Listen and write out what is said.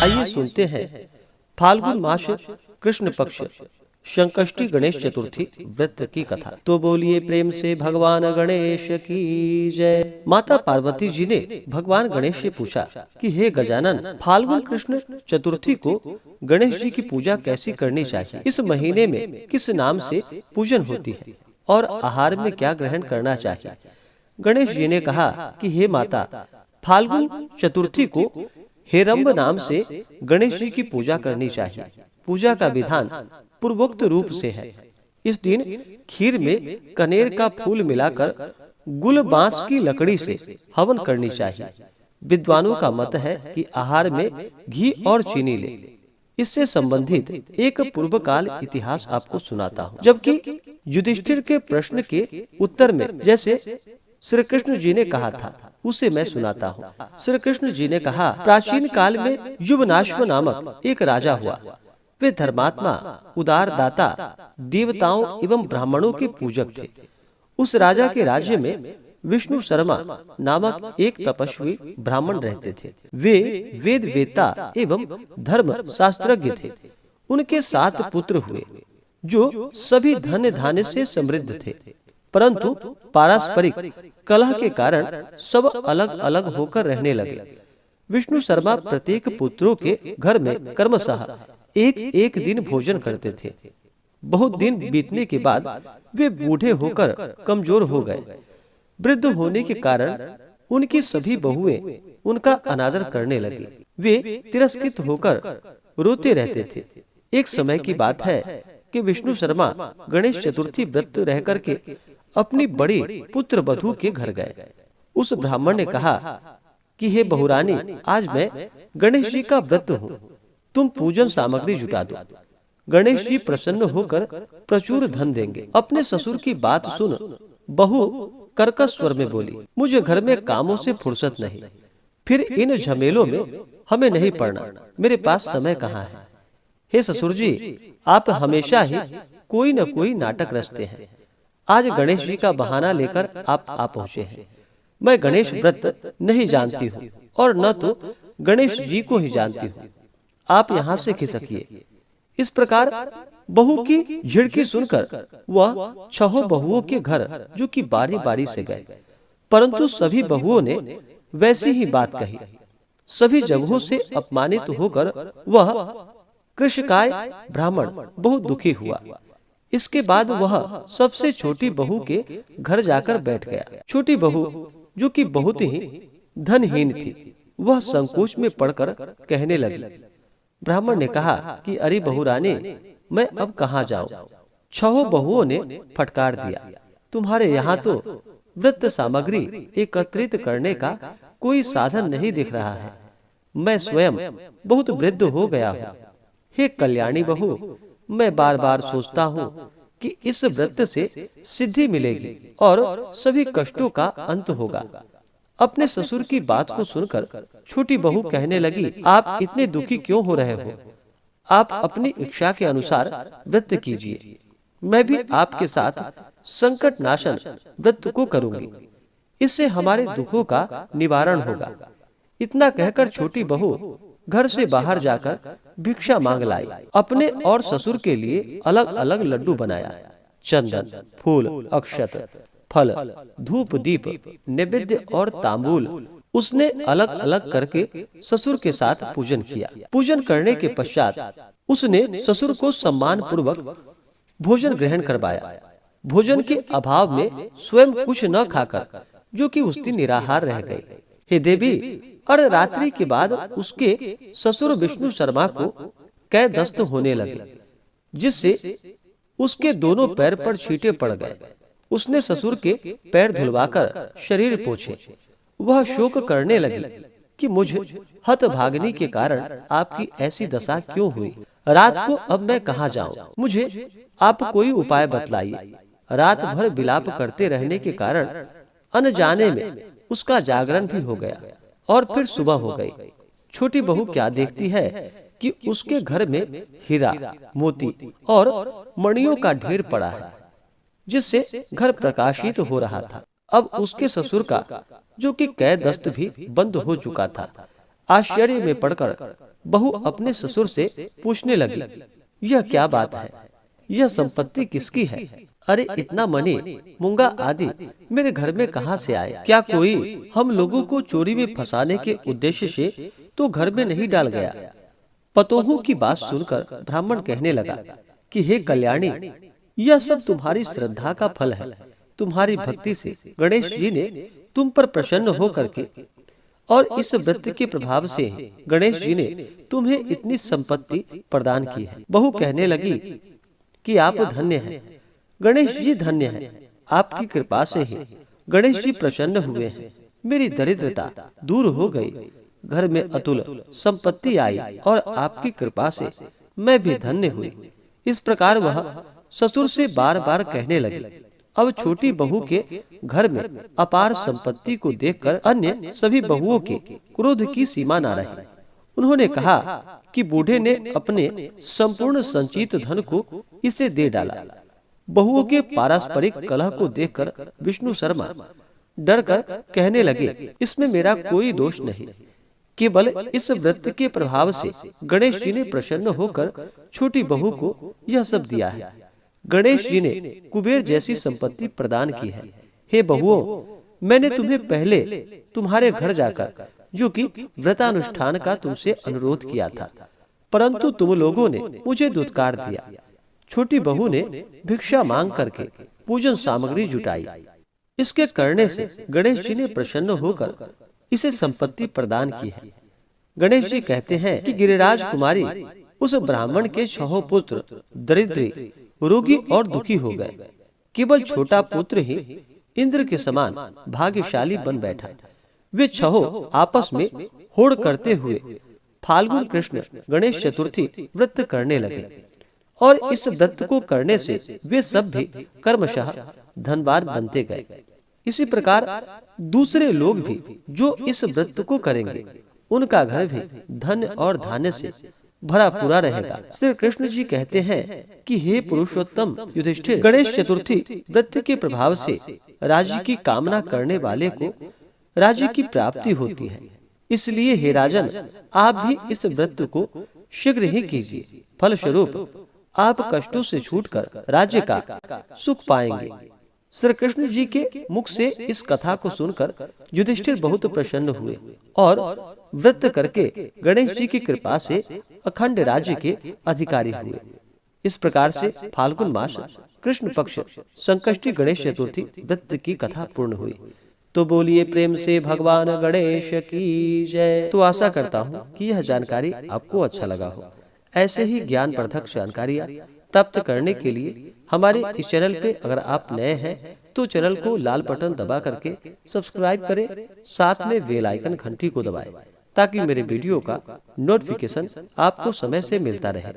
आइए सुनते हैं फाल्गुन मास कृष्ण पक्ष संकष्टी गणेश चतुर्थी व्रत की कथा। तो बोलिए प्रेम से भगवान गणेश की जय। माता पार्वती जी ने भगवान गणेश से पूछा कि हे गजानन, फाल्गुन कृष्ण चतुर्थी को गणेश जी की पूजा कैसी करनी चाहिए? इस महीने में किस नाम से पूजन होती है और आहार में क्या ग्रहण करना चाहिए? गणेश जी ने कहा कि हे माता, फाल्गुन चतुर्थी को हेरंब नाम से गणेश जी की पूजा करनी चाहिए। पूजा का विधान पूर्वोक्त रूप से है। इस दिन खीर में कनेर का फूल मिलाकर गुल बांस की लकड़ी से हवन करनी चाहिए। विद्वानों का मत है कि आहार में घी और चीनी ले। इससे संबंधित एक पूर्व काल इतिहास आपको सुनाता हूँ। जबकि युधिष्ठिर के प्रश्न के उत्तर में जैसे श्री कृष्ण जी ने कहा था, उसे मैं सुनाता हूँ। श्री कृष्ण जी ने कहा, प्राचीन काल में युवनाश्व नामक एक राजा हुआ। वे धर्मात्मा, उदार दाता, देवताओं एवं ब्राह्मणों के पूजक थे। उस राजा के राज्य में विष्णु शर्मा नामक एक तपस्वी ब्राह्मण रहते थे। वे वेद वेत्ता एवं धर्म शास्त्रज्ञ थे। उनके 7 पुत्र हुए जो सभी धन धान्य से समृद्ध थे, परंतु पारस्परिक कलह के कारण सब अलग अलग होकर रहने लगे। विष्णु शर्मा प्रत्येक पुत्रों के घर में कर्मशः एक एक दिन भोजन करते थे। बहुत दिन बीतने के बाद वे बूढ़े होकर कमजोर हो गए। वृद्ध होने के कारण उनकी सभी बहुएं उनका अनादर करने लगी। वे तिरस्कृत होकर रोते रहते थे। एक समय की बात है कि विष्णु शर्मा गणेश चतुर्थी व्रत रह करके अपनी बड़ी पुत्र वधू के घर गए। उस ब्राह्मण ने कहा कि हे बहुरानी, आज मैं गणेश जी का व्रत हूँ, तुम पूजन सामग्री जुटा दो। गणेश जी प्रसन्न होकर प्रचुर धन देंगे। अपने ससुर की बात सुन बहू कर्कश स्वर में बोली, मुझे घर में कामों से फुर्सत नहीं, फिर इन झमेलों में हमें नहीं पड़ना, मेरे पास समय कहाँ है? हे ससुर जी, आप हमेशा ही कोई न कोई नाटक रचते हैं। आज गणेश जी का बहाना लेकर आप आ पहुँचे हैं। मैं गणेश व्रत नहीं जानती हूँ और न तो गणेश जी को ही जानती हूँ। आप यहाँ से खिसकिए। इस प्रकार बहू की झिड़की सुनकर वह 6 बहुओं के घर जो कि बारी बारी से गए, परंतु सभी बहुओं ने वैसी ही बात कही। सभी जगहों से अपमानित होकर वह कृषकाय ब्राह्मण बहुत दुखी हुआ। इसके बाद वह सबसे छोटी बहू के घर जाकर बैठ गया। छोटी बहू जो कि बहुत ही धनहीन थी, वह संकोच में पड़कर कहने लगी। ब्राह्मण ने कहा कि अरे बहुरानी, मैं अब कहाँ जाऊं? 6 बहुओं ने फटकार दिया, तुम्हारे यहाँ तो व्रत सामग्री एकत्रित करने का कोई साधन नहीं दिख रहा है। मैं स्वयं बहुत वृद्ध हो गया हूँ। हे कल्याणी बहू, मैं बार बार सोचता हूँ कि इस व्रत से सिद्धि मिलेगी और सभी कष्टों का अंत होगा। अपने ससुर की बात को सुनकर छोटी बहू कहने लगी, आप इतने दुखी क्यों हो रहे हो? आप अपनी इच्छा के अनुसार व्रत कीजिए। मैं भी आपके साथ संकट नाशन व्रत को करूंगी। इससे हमारे दुखों का निवारण होगा। इतना कहकर छोटी बहू घर से बाहर जाकर भिक्षा मांग लाई। अपने और ससुर के लिए अलग अलग लड्डू बनाया। चंदन, फूल, अक्षत, फल, धूप, दीप, नैवेद्य और तांबूल उसने अलग अलग करके ससुर के साथ पूजन किया। पूजन करने के पश्चात उसने ससुर को सम्मान पूर्वक भोजन ग्रहण करवाया। भोजन के अभाव में स्वयं कुछ न खाकर जो कि उसकी निराहार रह गई। हे देवी, अर्धरात्रि के बाद उसके ससुर विष्णु शर्मा को कैदस्त होने लगे, जिससे उसके दोनों पैर पर छींटे पड़ गए। उसने ससुर के पैर धुलवाकर शरीर पोंछे। वह शोक करने लगी कि मुझ हतभागिनी के कारण आपकी ऐसी दशा क्यों हुई? रात को अब मैं कहाँ जाऊं? मुझे आप कोई उपाय बतलाइए। रात भर विलाप करते रहने के कारण अनजाने में उसका जागरण भी हो गया और फिर सुबह हो गई। छोटी बहू क्या देखती है कि उसके घर में हीरा, मोती और मणियों का ढेर पड़ा है, जिससे घर प्रकाशित हो रहा था। अब उसके ससुर का जो कि कैदस्त भी बंद हो चुका था, आश्चर्य में पड़कर बहू अपने ससुर से पूछने लगी, यह क्या बात है, यह संपत्ति किसकी है? अरे इतना मणि मूंगा आदि मेरे घर में कहाँ से आए? क्या कोई हम लोगों को चोरी में फंसाने के उद्देश्य से तो घर में नहीं डाल गया? पतोहू की बात सुनकर ब्राह्मण कहने लगा कि हे कल्याणी, यह सब तुम्हारी श्रद्धा का फल है। तुम्हारी भक्ति से गणेश जी ने तुम पर प्रसन्न होकर के और इस व्रत के प्रभाव से गणेश जी ने तुम्हें इतनी संपत्ति प्रदान की है। बहू कहने लगी कि आप धन्य हैं, गणेश जी धन्य हैं, आपकी कृपा से ही गणेश जी प्रसन्न हुए हैं। मेरी दरिद्रता दूर हो गई, घर में अतुल संपत्ति आई और आपकी कृपा से मैं भी धन्य हुई। इस प्रकार वह ससुर से बार बार कहने लगी। अब छोटी बहू के घर में अपार संपत्ति को देखकर अन्य सभी बहुओं के क्रोध की सीमा न रही। उन्होंने कहा कि बूढ़े ने अपने संपूर्ण संचित धन को इसे दे डाला। बहुओं के पारस्परिक कलह को देखकर विष्णु शर्मा डरकर कहने लगे, इसमें मेरा कोई दोष नहीं, केवल इस व्रत के प्रभाव से गणेश जी ने प्रसन्न होकर छोटी बहू को यह सब दिया है। गणेश जी ने कुबेर जैसी संपत्ति प्रदान की है। हे बहुओं, मैंने तुम्हें पहले तुम्हारे घर जाकर जो कि व्रतानुष्ठान का तुमसे अनुरोध किया था, परंतु तुम लोगों ने मुझे दुत्कार दिया। छोटी बहू ने भिक्षा मांग करके पूजन सामग्री जुटाई। इसके करने से गणेश जी ने प्रसन्न होकर इसे संपत्ति प्रदान की है। गणेश जी कहते हैं कि गिरिराज कुमारी उस ब्राह्मण के 6 पुत्र दरिद्री, रोगी और दुखी हो गए। केवल छोटा पुत्र ही इंद्र के समान भाग्यशाली बन बैठा। वे 6 आपस में होड़ करते हुए फाल्गुन कृष्ण गणेश चतुर्थी व्रत करने लगे और इस व्रत को करने से वे सब भी कर्मशः धनवान बनते गए। इसी प्रकार दूसरे लोग भी जो इस व्रत को करेंगे, उनका घर भी धन और धान्य से भरा पूरा रहेगा। श्री कृष्ण जी कहते हैं कि हे पुरुषोत्तम युधिष्ठिर, गणेश चतुर्थी व्रत के प्रभाव से राज्य की कामना करने वाले को राज्य की प्राप्ति होती है। इसलिए हे राजन, आप भी इस व्रत को शीघ्र ही कीजिए। फलस्वरूप आप कष्टों से छूटकर राज्य का सुख पाएंगे। श्री कृष्ण जी के मुख से इस कथा को सुनकर युधिष्ठिर बहुत प्रसन्न हुए और व्रत करके गणेश जी की कृपा से अखंड राज्य के अधिकारी हुए। इस प्रकार से फाल्गुन मास कृष्ण पक्ष संकष्टी गणेश चतुर्थी व्रत की कथा पूर्ण हुई। तो बोलिए प्रेम से भगवान गणेश की जय। तो आशा करता हूँ कि यह जानकारी आपको अच्छा लगा हो। ऐसे ही ज्ञानवर्धक जानकारियाँ प्राप्त करने के लिए हमारे इस चैनल पे अगर आप नए हैं तो चैनल को लाल बटन दबा करके सब्सक्राइब करें, साथ में बेल आइकन घंटी को दबाएं ताकि मेरे वीडियो का नोटिफिकेशन आपको समय से मिलता रहे।